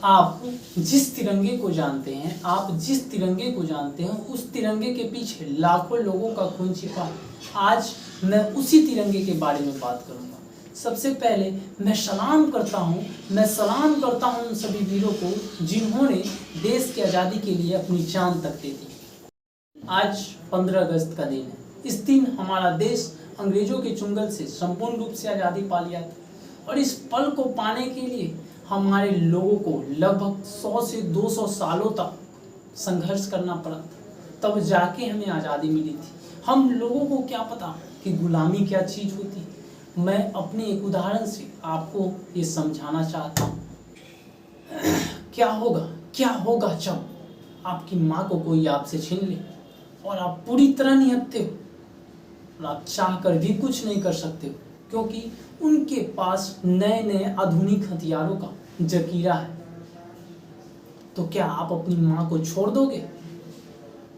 आप जिस तिरंगे को जानते हैं, उस तिरंगे के पीछे लाखों लोगों का खून छिपा है। आज मैं उसी तिरंगे के बारे में बात करूंगा। सबसे पहले मैं सलाम करता हूं उन सभी वीरों को जिन्होंने देश की आज़ादी के लिए अपनी जान तक दे दी। आज 15 अगस्त का दिन है। इस दिन हमारा देश अंग्रेजों के चुंगल से संपूर्ण रूप से आज़ादी पा लिया था, और इस पल को पाने के लिए हमारे लोगों को लगभग 100 से 200 सालों तक संघर्ष करना पड़ा, तब जाके हमें आज़ादी मिली थी। हम लोगों को क्या पता कि गुलामी क्या चीज़ होती है। मैं अपने एक उदाहरण से आपको ये समझाना चाहता हूँ। क्या होगा जब आपकी माँ को कोई आपसे छीन ले और आप पूरी तरह निहत्थे हो और आप चाह कर भी कुछ नहीं कर सकते हो, क्योंकि उनके पास नए नए आधुनिक हथियारों का जखीरा है। तो क्या आप अपनी माँ को छोड़ दोगे?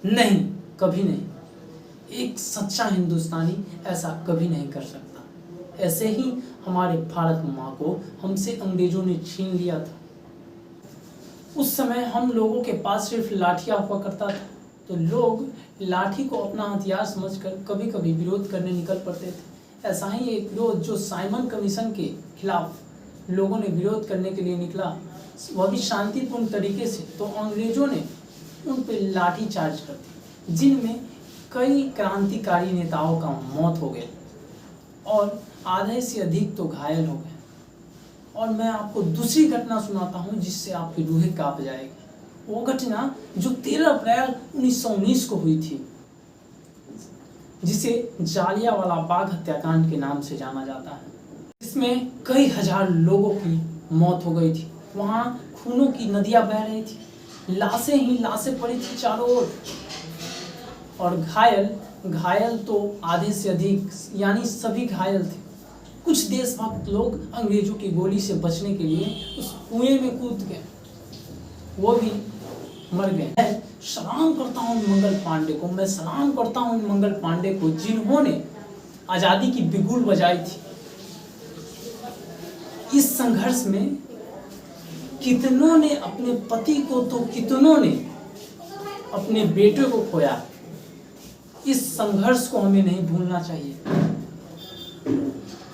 नहीं, कभी नहीं। एक सच्चा हिंदुस्तानी ऐसा कभी नहीं कर सकता। ऐसे ही हमारे भारत माँ को हमसे अंग्रेजों ने छीन लिया था। उस समय हम लोगों के पास सिर्फ लाठियाँ हुआ करता था, तो लोग लाठी को अपना हथियार समझकर कभी कभी विरोध करने निकल पड़ते थे। ऐसा ही एक विरोध जो साइमन कमीशन के खिलाफ लोगों ने विरोध करने के लिए निकला, वह भी शांतिपूर्ण तरीके से, तो अंग्रेजों ने उन पर लाठी चार्ज कर दी, जिनमें कई क्रांतिकारी नेताओं का मौत हो गया और आधे से अधिक तो घायल हो गए। और मैं आपको दूसरी घटना सुनाता हूँ जिससे आपकी रूहें कांप जाएगी। वो घटना जो 13 अप्रैल 1919 को हुई थी, जिसे जालियांवाला बाग हत्याकांड के नाम से जाना जाता है। इसमें कई हजार लोगों की मौत हो गई थी। वहाँ खूनों की नदियाँ बह रही थी, लाशें ही लाशें पड़ी थी चारों ओर, और घायल तो आधे से अधिक, यानी सभी घायल थे। कुछ देशभक्त लोग अंग्रेजों की गोली से बचने के लिए उस कुएं में कूद गए, वो भी मर गए। मैं सलाम करता हूँ मंगल पांडे को, जिन्होंने आज़ादी की बिगुल बजाई थी। इस संघर्ष में कितनों ने अपने पति को, तो कितनों ने अपने बेटे को खोया। इस संघर्ष को हमें नहीं भूलना चाहिए।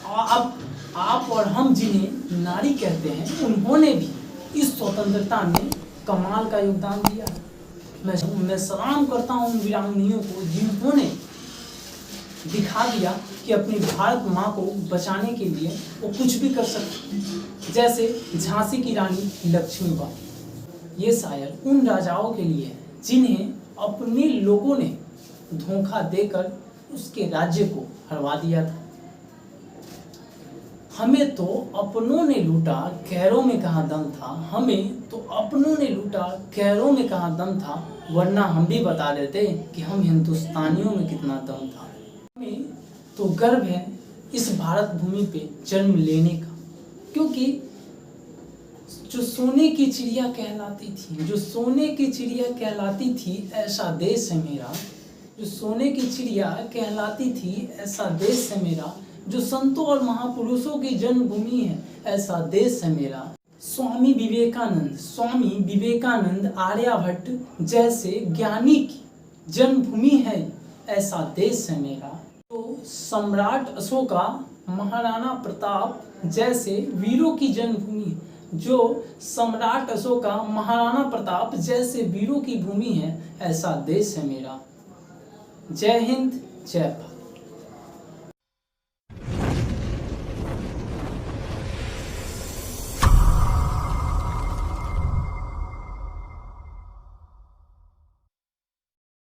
अब आप और हम जिन्हें नारी कहते हैं, उन्होंने भी इस स्वतंत्रता में कमाल का योगदान दिया। मैं सलाम करता हूँ उन वीरांगनाओं को जिन्होंने दिखा दिया कि अपनी भारत माँ को बचाने के लिए वो कुछ भी कर सकते, जैसे झांसी की रानी लक्ष्मीबाई। ये शायर उन राजाओं के लिए है जिन्हें अपने लोगों ने धोखा देकर उसके राज्य को हरवा दिया था। हमें तो अपनों ने लूटा, गैरों में कहाँ दम था, वरना हम भी बता देते कि हम हिंदुस्तानियों में कितना दम था। हमें तो गर्व है इस भारत भूमि पे जन्म लेने का, क्योंकि जो सोने की चिड़िया कहलाती थी, ऐसा देश है मेरा। जो सोने की चिड़िया कहलाती थी, ऐसा देश है मेरा। जो संतों और महापुरुषों की जन्मभूमि है, ऐसा देश है मेरा। स्वामी विवेकानंद, आर्यभट्ट जैसे ज्ञानी की जन्मभूमि है, ऐसा देश है मेरा। तो सम्राट अशोका, महाराणा प्रताप जैसे वीरों की जन्मभूमि, जो सम्राट अशोका, महाराणा प्रताप जैसे वीरों की भूमि है, ऐसा देश है मेरा। जय हिंद, जय भारत।